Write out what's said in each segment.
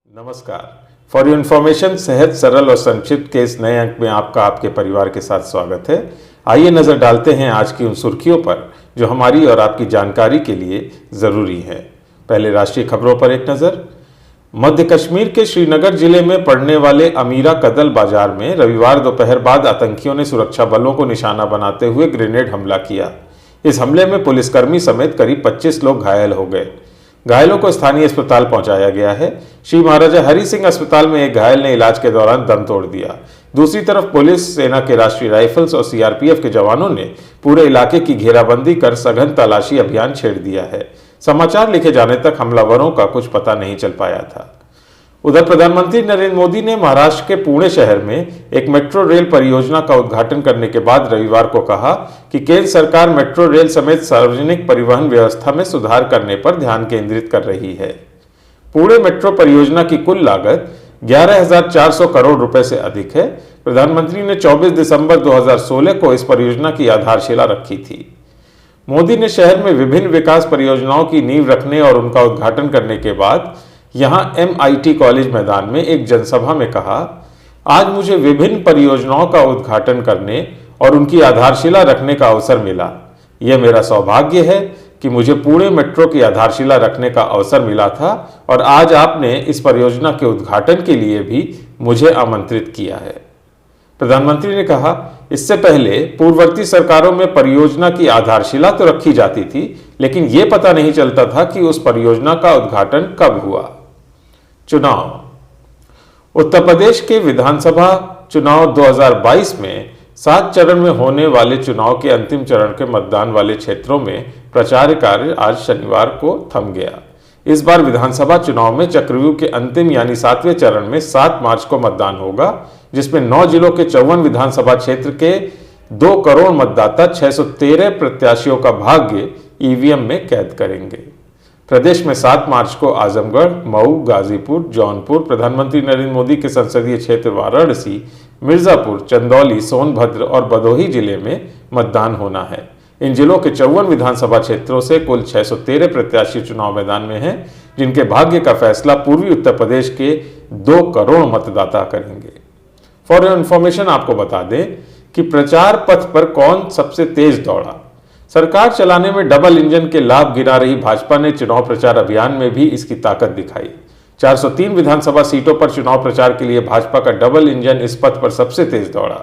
नमस्कार। For your information, सहज, सरल और संक्षिप्त के इस नए अंक में आपका आपके परिवार के साथ स्वागत है। आइए नजर डालते हैं आज की उन सुर्खियों पर जो हमारी और आपकी जानकारी के लिए जरूरी है। पहले राष्ट्रीय खबरों पर एक नजर। मध्य कश्मीर के श्रीनगर जिले में पड़ने वाले अमीरा कदल बाजार में रविवार दोपहर बाद आतंकियों ने सुरक्षा बलों को निशाना बनाते हुए ग्रेनेड हमला किया। इस हमले में पुलिसकर्मी समेत करीब 25 लोग घायल हो गए। घायलों को स्थानीय अस्पताल पहुंचाया गया है। श्री महाराजा हरि सिंह अस्पताल में एक घायल ने इलाज के दौरान दम तोड़ दिया। दूसरी तरफ पुलिस, सेना के राष्ट्रीय राइफल्स और सीआरपीएफ के जवानों ने पूरे इलाके की घेराबंदी कर सघन तलाशी अभियान छेड़ दिया है। समाचार लिखे जाने तक हमलावरों का कुछ पता नहीं चल पाया था। उधर प्रधानमंत्री नरेंद्र मोदी ने महाराष्ट्र के पुणे शहर में एक मेट्रो रेल परियोजना का उद्घाटन करने के बाद रविवार को कहा कि केंद्र सरकार मेट्रो रेल समेत सार्वजनिक परिवहन व्यवस्था में सुधार करने पर ध्यान केंद्रित कर रही है। पुणे मेट्रो परियोजना की कुल लागत 11,400 करोड़ रुपए से अधिक है। प्रधानमंत्री ने 24 दिसंबर 2016 को इस परियोजना की आधारशिला रखी थी। मोदी ने शहर में विभिन्न विकास परियोजनाओं की नींव रखने और उनका उद्घाटन करने के बाद यहां MIT कॉलेज मैदान में एक जनसभा में कहा, आज मुझे विभिन्न परियोजनाओं का उद्घाटन करने और उनकी आधारशिला रखने का अवसर मिला। यह मेरा सौभाग्य है कि मुझे पुणे मेट्रो की आधारशिला रखने का अवसर मिला था और आज आपने इस परियोजना के उद्घाटन के लिए भी मुझे आमंत्रित किया है। प्रधानमंत्री ने कहा, इससे पहले पूर्ववर्ती सरकारों में परियोजना की आधारशिला तो रखी जाती थी, लेकिन यह पता नहीं चलता था कि उस परियोजना का उद्घाटन कब हुआ। चुनाव। उत्तर प्रदेश के विधानसभा चुनाव 2022 में 7 चरण में होने वाले चुनाव के अंतिम चरण के मतदान वाले क्षेत्रों में प्रचार कार्य आज शनिवार को थम गया। इस बार विधानसभा चुनाव में चक्रव्यूह के अंतिम यानी 7वें चरण में 7 मार्च को मतदान होगा, जिसमें 9 जिलों के 54 विधानसभा क्षेत्र के 2 करोड़ मतदाता 613 प्रत्याशियों का भाग्य ईवीएम में कैद करेंगे। प्रदेश में 7 मार्च को आजमगढ़, मऊ, गाजीपुर, जौनपुर, प्रधानमंत्री नरेंद्र मोदी के संसदीय क्षेत्र वाराणसी, मिर्जापुर, चंदौली, सोनभद्र और भदोही जिले में मतदान होना है। इन जिलों के 54 विधानसभा क्षेत्रों से कुल 613 प्रत्याशी चुनाव मैदान में हैं, जिनके भाग्य का फैसला पूर्वी उत्तर प्रदेश के 2 करोड़ मतदाता करेंगे। फॉर योर इन्फॉर्मेशन आपको बता दें कि प्रचार पथ पर कौन सबसे तेज दौड़ा। सरकार चलाने में डबल इंजन के लाभ गिना रही भाजपा ने चुनाव प्रचार अभियान में भी इसकी ताकत दिखाई। 403 विधानसभा सीटों पर चुनाव प्रचार के लिए भाजपा का डबल इंजन इस पथ पर सबसे तेज दौड़ा।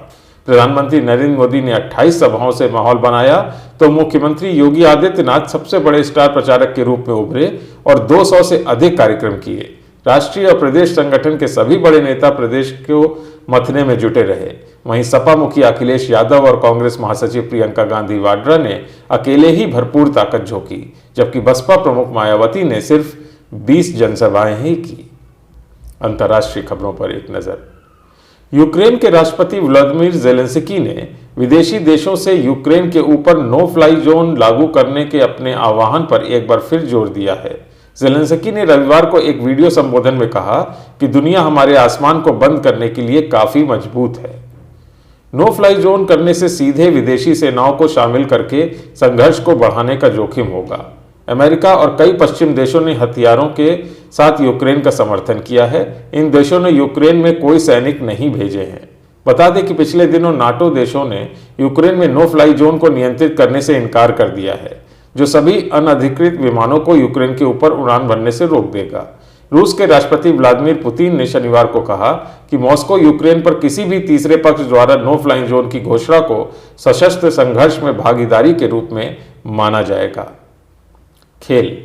प्रधानमंत्री नरेंद्र मोदी ने 28 सभाओं से माहौल बनाया तो मुख्यमंत्री योगी आदित्यनाथ सबसे बड़े स्टार प्रचारक के रूप में उभरे और 200 से अधिक कार्यक्रम किए। राष्ट्रीय और प्रदेश संगठन के सभी बड़े नेता प्रदेश को मथने में जुटे रहे। वहीं सपा मुखिया अखिलेश यादव और कांग्रेस महासचिव प्रियंका गांधी वाड्रा ने अकेले ही भरपूर ताकत झोंकी, जबकि बसपा प्रमुख मायावती ने सिर्फ 20 जनसभाएं ही की। अंतर्राष्ट्रीय खबरों पर एक नजर। यूक्रेन के राष्ट्रपति व्लादिमीर जेलेंस्की ने विदेशी देशों से यूक्रेन के ऊपर नो फ्लाई जोन लागू करने के अपने आह्वान पर एक बार फिर जोर दिया है। जेलेंस्की ने रविवार को एक वीडियो संबोधन में कहा कि दुनिया हमारे आसमान को बंद करने के लिए काफी मजबूत है। नो फ्लाई जोन करने से सीधे विदेशी सेनाओं को शामिल करके संघर्ष को बढ़ाने का जोखिम होगा। अमेरिका और कई पश्चिम देशों ने हथियारों के साथ यूक्रेन का समर्थन किया है। इन देशों ने यूक्रेन में कोई सैनिक नहीं भेजे हैं। बता दें कि पिछले दिनों नाटो देशों ने यूक्रेन में नो फ्लाई जोन को नियंत्रित करने से इनकार कर दिया है, जो सभी अनधिकृत विमानों को यूक्रेन के ऊपर उड़ान भरने से रोक देगा। रूस के राष्ट्रपति व्लादिमीर पुतिन ने शनिवार को कहा कि मॉस्को यूक्रेन पर किसी भी तीसरे पक्ष द्वारा नो फ्लाई जोन की घोषणा को सशस्त्र संघर्ष में भागीदारी के रूप में माना जाएगा। खेल।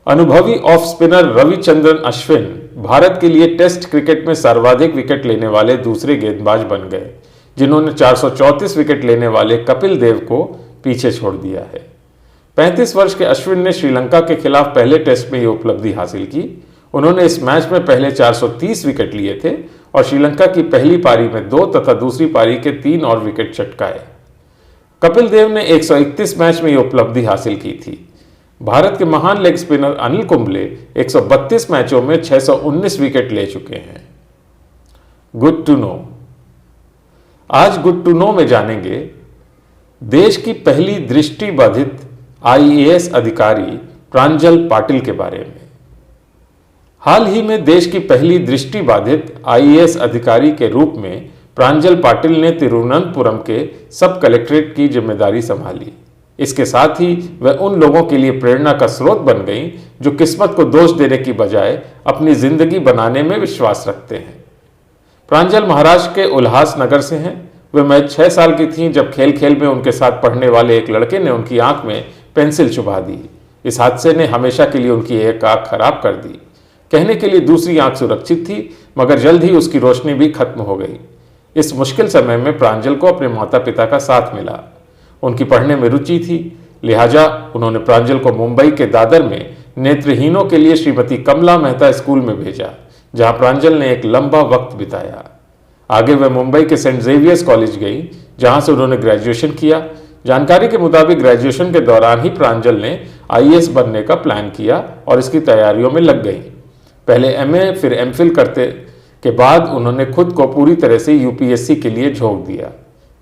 अनुभवी ऑफ स्पिनर रविचंद्रन अश्विन भारत के लिए टेस्ट क्रिकेट में सर्वाधिक विकेट लेने वाले दूसरे गेंदबाज बन गए, जिन्होंने 434 विकेट लेने वाले कपिल देव को पीछे छोड़ दिया है। 35 वर्ष के अश्विन ने श्रीलंका के खिलाफ पहले टेस्ट में यह उपलब्धि हासिल की। उन्होंने इस मैच में पहले 430 विकेट लिए थे और श्रीलंका की पहली पारी में 2 तथा दूसरी पारी के 3 और विकेट चटकाए। कपिल देव ने 131 मैच में यह उपलब्धि हासिल की थी। भारत के महान लेग स्पिनर अनिल कुंबले 132 मैचों में 619 विकेट ले चुके हैं। Good to know. आज गुड टू नो में जानेंगे देश की पहली दृष्टिबाधित IAS अधिकारी प्रांजल पाटिल के बारे में। हाल ही में देश की पहली दृष्टिबाधित आईएएस अधिकारी के रूप में प्रांजल पाटिल ने तिरुवनंतपुरम के सब कलेक्ट्रेट की जिम्मेदारी संभाली। इसके साथ ही वह उन लोगों के लिए प्रेरणा का स्रोत बन गई जो किस्मत को दोष देने की बजाय अपनी जिंदगी बनाने में विश्वास रखते हैं। प्रांजल महाराष्ट्र के उल्हासनगर से हैं। वे महज 6 साल की थीं जब खेल खेल में उनके साथ पढ़ने वाले एक लड़के ने उनकी आंख में पेंसिल चुभा दी। इस हादसे ने हमेशा के लिए उनकी एक आंख खराब कर दी। कहने के लिए दूसरी आंख सुरक्षित थी, मगर जल्द ही उसकी रोशनी भी खत्म हो गई। इस मुश्किल समय में प्रांजल को अपने माता पिता का साथ मिला। उनकी पढ़ने में रुचि थी, लिहाजा उन्होंने प्रांजल को मुंबई के दादर में नेत्रहीनों के लिए श्रीमती कमला मेहता स्कूल में भेजा, जहां प्रांजल ने एक लंबा वक्त बिताया। आगे वह मुंबई के सेंट जेवियर्स कॉलेज गई, जहां से उन्होंने ग्रेजुएशन किया। जानकारी के मुताबिक ग्रेजुएशन के दौरान ही प्रांजल ने आईएएस बनने का प्लान किया और इसकी तैयारियों में लग गई। पहले एमए फिर एमफिल करते के बाद उन्होंने खुद को पूरी तरह से यूपीएससी के लिए झोंक दिया।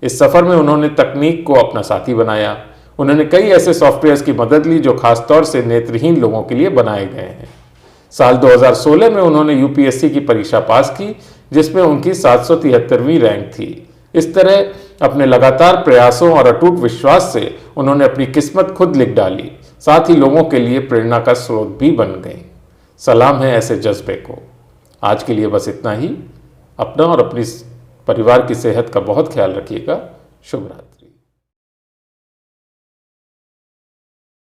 इस सफर में उन्होंने तकनीक को अपना साथी बनाया। उन्होंने कई ऐसे सॉफ्टवेयर्स की मदद ली जो खासतौर से नेत्रहीन लोगों के लिए बनाए गए हैं। साल 2016 में उन्होंने यूपीएससी की परीक्षा पास की, जिसमें उनकी 773वीं रैंक थी। इस तरह अपने लगातार प्रयासों और अटूट विश्वास से उन्होंने अपनी किस्मत खुद लिख डाली, साथ ही लोगों के लिए प्रेरणा का स्रोत भी बन गई। सलाम है ऐसे जज्बे को। आज के लिए बस इतना ही। अपना और अपनी परिवार की सेहत का बहुत ख्याल रखिएगा। शुभ रात्रि।